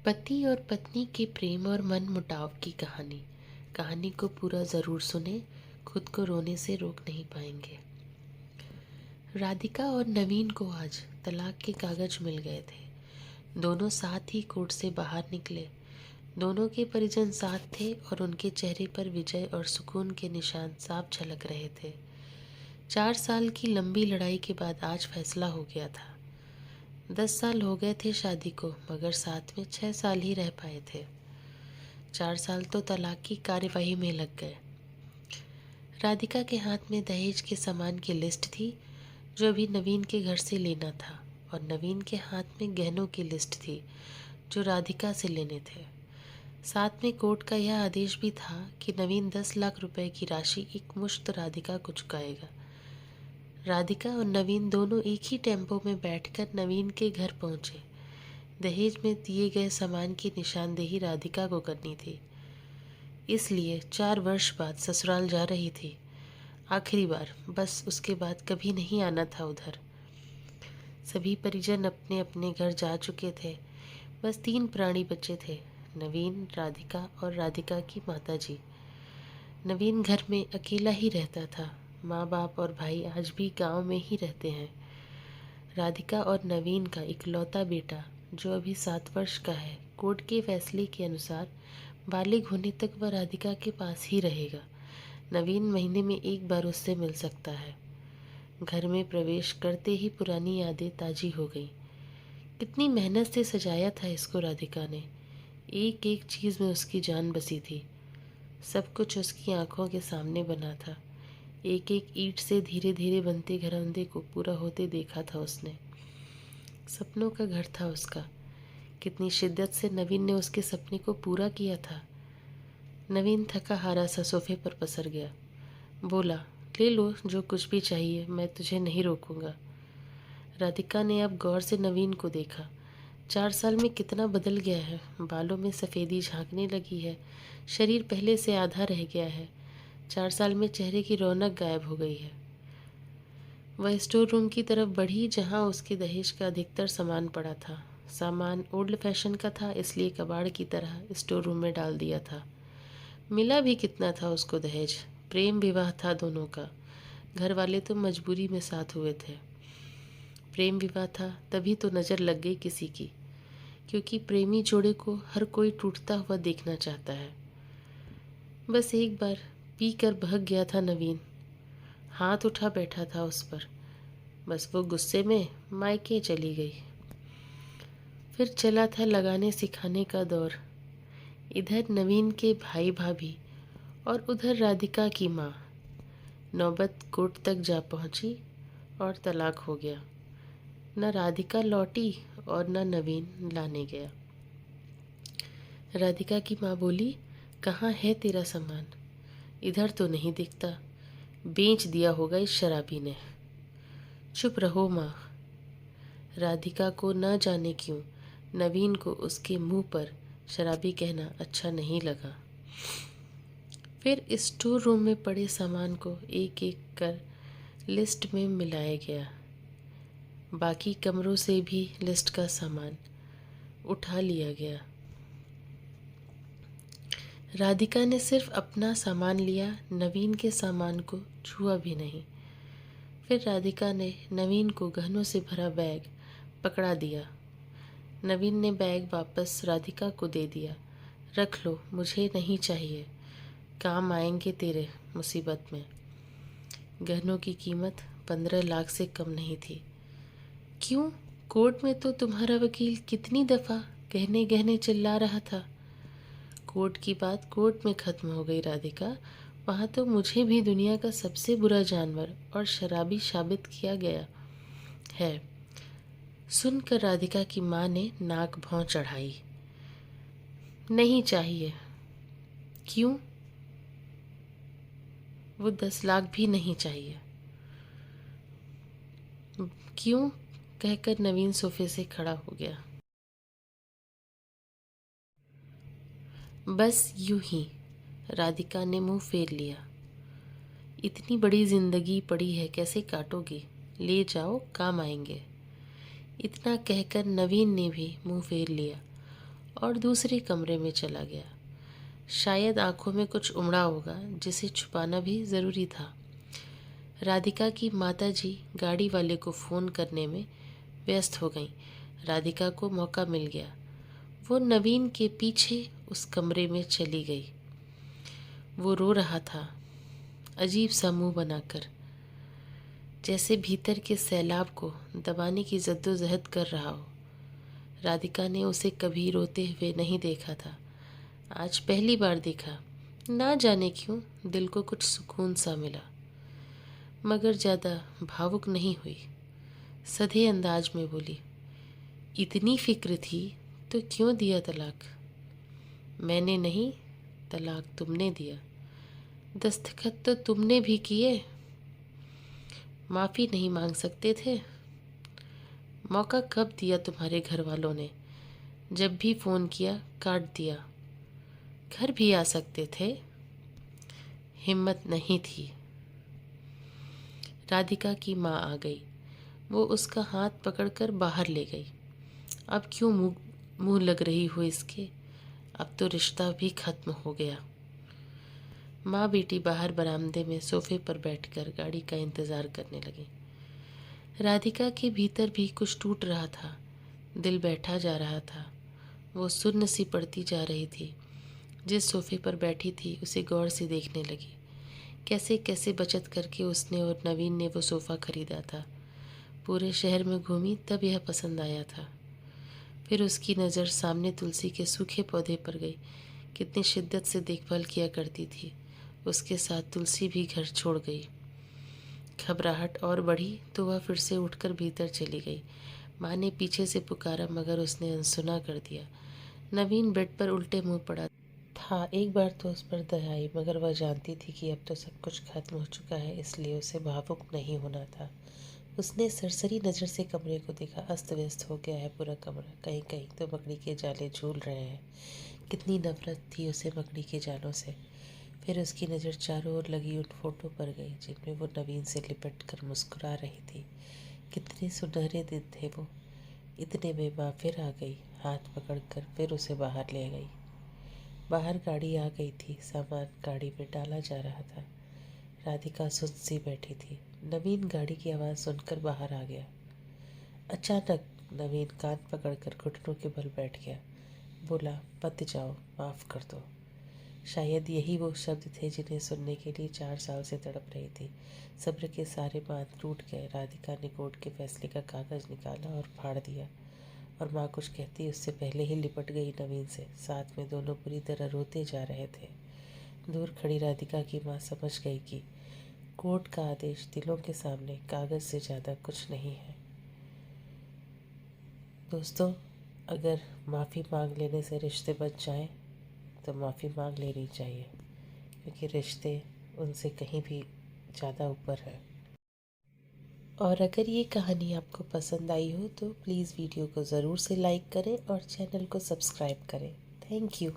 पति और पत्नी के प्रेम और मन मुटाव की कहानी। कहानी को पूरा ज़रूर सुने, खुद को रोने से रोक नहीं पाएंगे। राधिका और नवीन को आज तलाक के कागज मिल गए थे। दोनों साथ ही कोर्ट से बाहर निकले। दोनों के परिजन साथ थे और उनके चेहरे पर विजय और सुकून के निशान साफ झलक रहे थे। 4 साल की लंबी लड़ाई के बाद आज फैसला हो गया था। 10 साल हो गए थे शादी को, मगर साथ में 6 साल ही रह पाए थे। 4 साल तो तलाक की कार्यवाही में लग गए। राधिका के हाथ में दहेज के सामान की लिस्ट थी जो अभी नवीन के घर से लेना था, और नवीन के हाथ में गहनों की लिस्ट थी जो राधिका से लेने थे। साथ में कोर्ट का यह आदेश भी था कि नवीन 10 लाख रुपए की राशि एक मुश्त राधिका को चुकाएगा। राधिका और नवीन दोनों एक ही टेम्पो में बैठकर नवीन के घर पहुंचे। दहेज में दिए गए सामान की निशानदेही राधिका को करनी थी, इसलिए 4 वर्ष बाद ससुराल जा रही थी। आखिरी बार, बस उसके बाद कभी नहीं आना था उधर। सभी परिजन अपने अपने घर जा चुके थे। बस 3 प्राणी बचे थे, नवीन, राधिका और राधिका की माताजी। नवीन घर में अकेला ही रहता था। माँ बाप और भाई आज भी गांव में ही रहते हैं। राधिका और नवीन का इकलौता बेटा, जो अभी 7 वर्ष का है, कोर्ट के फैसले के अनुसार बालिग होने तक वह राधिका के पास ही रहेगा। नवीन महीने में एक बार उससे मिल सकता है। घर में प्रवेश करते ही पुरानी यादें ताजी हो गई। कितनी मेहनत से सजाया था इसको राधिका ने। एक एक चीज़ में उसकी जान बसी थी। सब कुछ उसकी आंखों के सामने बना था। एक एक ईंट से धीरे धीरे बनते घरौंदे को पूरा होते देखा था उसने। सपनों का घर था उसका। कितनी शिद्दत से नवीन ने उसके सपने को पूरा किया था। नवीन थका हारा सा सोफे पर पसर गया। बोला, ले लो जो कुछ भी चाहिए, मैं तुझे नहीं रोकूंगा। राधिका ने अब गौर से नवीन को देखा। 4 साल में कितना बदल गया है। बालों में सफ़ेदी झांकने लगी है। शरीर पहले से आधा रह गया है। 4 साल में चेहरे की रौनक गायब हो गई है। वह स्टोर रूम की तरफ बढ़ी जहां उसके दहेज का अधिकतर सामान पड़ा था। सामान ओल्ड फैशन का था, इसलिए कबाड़ की तरह स्टोर रूम में डाल दिया था। मिला भी कितना था उसको दहेज। प्रेम विवाह था दोनों का। घर वाले तो मजबूरी में साथ हुए थे। प्रेम विवाह था तभी तो नज़र लग गई किसी की, क्योंकि प्रेमी जोड़े को हर कोई टूटता हुआ देखना चाहता है। बस एक बार पी कर बहक गया था नवीन। हाथ उठा बैठा था उस पर। बस वो गुस्से में मायके चली गई। फिर चला था लगाने सिखाने का दौर। इधर नवीन के भाई भाभी और उधर राधिका की माँ। नौबत कोर्ट तक जा पहुंची और तलाक हो गया। न राधिका लौटी और न नवीन लाने गया। राधिका की माँ बोली, कहाँ है तेरा सामान? इधर तो नहीं दिखता। बेच दिया होगा इस शराबी ने। चुप रहो माँ। राधिका को न जाने क्यों नवीन को उसके मुंह पर शराबी कहना अच्छा नहीं लगा। फिर स्टोर रूम में पड़े सामान को एक एक कर लिस्ट में मिलाया गया। बाकी कमरों से भी लिस्ट का सामान उठा लिया गया। राधिका ने सिर्फ अपना सामान लिया, नवीन के सामान को छुआ भी नहीं। फिर राधिका ने नवीन को गहनों से भरा बैग पकड़ा दिया। नवीन ने बैग वापस राधिका को दे दिया। रख लो, मुझे नहीं चाहिए, काम आएंगे तेरे मुसीबत में। गहनों की कीमत 15 लाख से कम नहीं थी। क्यों? कोर्ट में तो तुम्हारा वकील कितनी दफ़ा गहने गहने चिल्ला रहा था। कोर्ट की बात कोर्ट में ख़त्म हो गई राधिका। वहाँ तो मुझे भी दुनिया का सबसे बुरा जानवर और शराबी साबित किया गया है। सुनकर राधिका की माँ ने नाक भौं चढ़ाई। नहीं चाहिए। क्यों? वो 10 लाख भी नहीं चाहिए। क्यों? कहकर नवीन सोफे से खड़ा हो गया। बस यूं ही। राधिका ने मुंह फेर लिया। इतनी बड़ी जिंदगी पड़ी है, कैसे काटोगी? ले जाओ, काम आएंगे। इतना कहकर नवीन ने भी मुंह फेर लिया और दूसरे कमरे में चला गया। शायद आंखों में कुछ उमड़ा होगा जिसे छुपाना भी ज़रूरी था। राधिका की माताजी गाड़ी वाले को फ़ोन करने में व्यस्त हो गईं। राधिका को मौका मिल गया। वो नवीन के पीछे उस कमरे में चली गई। वो रो रहा था, अजीब सा मुंह बनाकर, जैसे भीतर के सैलाब को दबाने की जद्दोजहद कर रहा हो। राधिका ने उसे कभी रोते हुए नहीं देखा था, आज पहली बार देखा। ना जाने क्यों दिल को कुछ सुकून सा मिला, मगर ज़्यादा भावुक नहीं हुई। सधे अंदाज में बोली, इतनी फिक्र थी तो क्यों दिया तलाक? मैंने नहीं, तलाक तुमने दिया। दस्तखत तो तुमने भी किए। माफ़ी नहीं मांग सकते थे? मौका कब दिया तुम्हारे घर वालों ने? जब भी फ़ोन किया काट दिया। घर भी आ सकते थे, हिम्मत नहीं थी। राधिका की माँ आ गई। वो उसका हाथ पकड़कर बाहर ले गई। अब क्यों मुंह लग रही हो इसके? अब तो रिश्ता भी खत्म हो गया। माँ बेटी बाहर बरामदे में सोफे पर बैठकर गाड़ी का इंतज़ार करने लगी। राधिका के भीतर भी कुछ टूट रहा था, दिल बैठा जा रहा था। वो सुन्न सी पड़ती जा रही थी। जिस सोफे पर बैठी थी उसे गौर से देखने लगी। कैसे कैसे बचत करके उसने और नवीन ने वो सोफ़ा खरीदा था। पूरे शहर में घूमी तब यह पसंद आया था। फिर उसकी नज़र सामने तुलसी के सूखे पौधे पर गई। कितनी शिद्दत से देखभाल किया करती थी। उसके साथ तुलसी भी घर छोड़ गई। घबराहट और बढ़ी तो वह फिर से उठकर भीतर चली गई। माँ ने पीछे से पुकारा मगर उसने अनसुना कर दिया। नवीन बेड पर उल्टे मुंह पड़ा था। एक बार तो उस पर दया आई, मगर वह जानती थी कि अब तो सब कुछ खत्म हो चुका है, इसलिए उसे भावुक नहीं होना था। उसने सरसरी नज़र से कमरे को देखा। अस्त व्यस्त हो गया है पूरा कमरा। कहीं कहीं तो मकड़ी के जाले झूल रहे हैं। कितनी नफरत थी उसे मकड़ी के जालों से। फिर उसकी नज़र चारों ओर लगी उन फोटो पर गई जिनमें वो नवीन से लिपट कर मुस्कुरा रही थी। कितने सुनहरे दिन थे वो। इतने में माँ फिर आ गई। हाथ पकड़कर फिर उसे बाहर ले गई। बाहर गाड़ी आ गई थी। सामान गाड़ी में डाला जा रहा था। राधिका सुन सी बैठी थी। नवीन गाड़ी की आवाज़ सुनकर बाहर आ गया। अचानक नवीन कान पकड़कर घुटनों के बल बैठ गया। बोला, मत जाओ, माफ़ कर दो। शायद यही वो शब्द थे जिन्हें सुनने के लिए 4 साल से तड़प रही थी। सब्र के सारे बांध टूट गए। राधिका ने कोर्ट के फैसले का कागज़ निकाला और फाड़ दिया, और माँ कुछ कहती उससे पहले ही लिपट गई नवीन से। साथ में दोनों बुरी तरह रोते जा रहे थे। दूर खड़ी राधिका की माँ समझ गई कि कोर्ट का आदेश दिलों के सामने कागज़ से ज़्यादा कुछ नहीं है। दोस्तों, अगर माफ़ी मांग लेने से रिश्ते बच जाएं तो माफ़ी मांग लेनी चाहिए, क्योंकि रिश्ते उनसे कहीं भी ज़्यादा ऊपर है। और अगर ये कहानी आपको पसंद आई हो तो प्लीज़ वीडियो को ज़रूर से लाइक करें और चैनल को सब्सक्राइब करें। Thank you.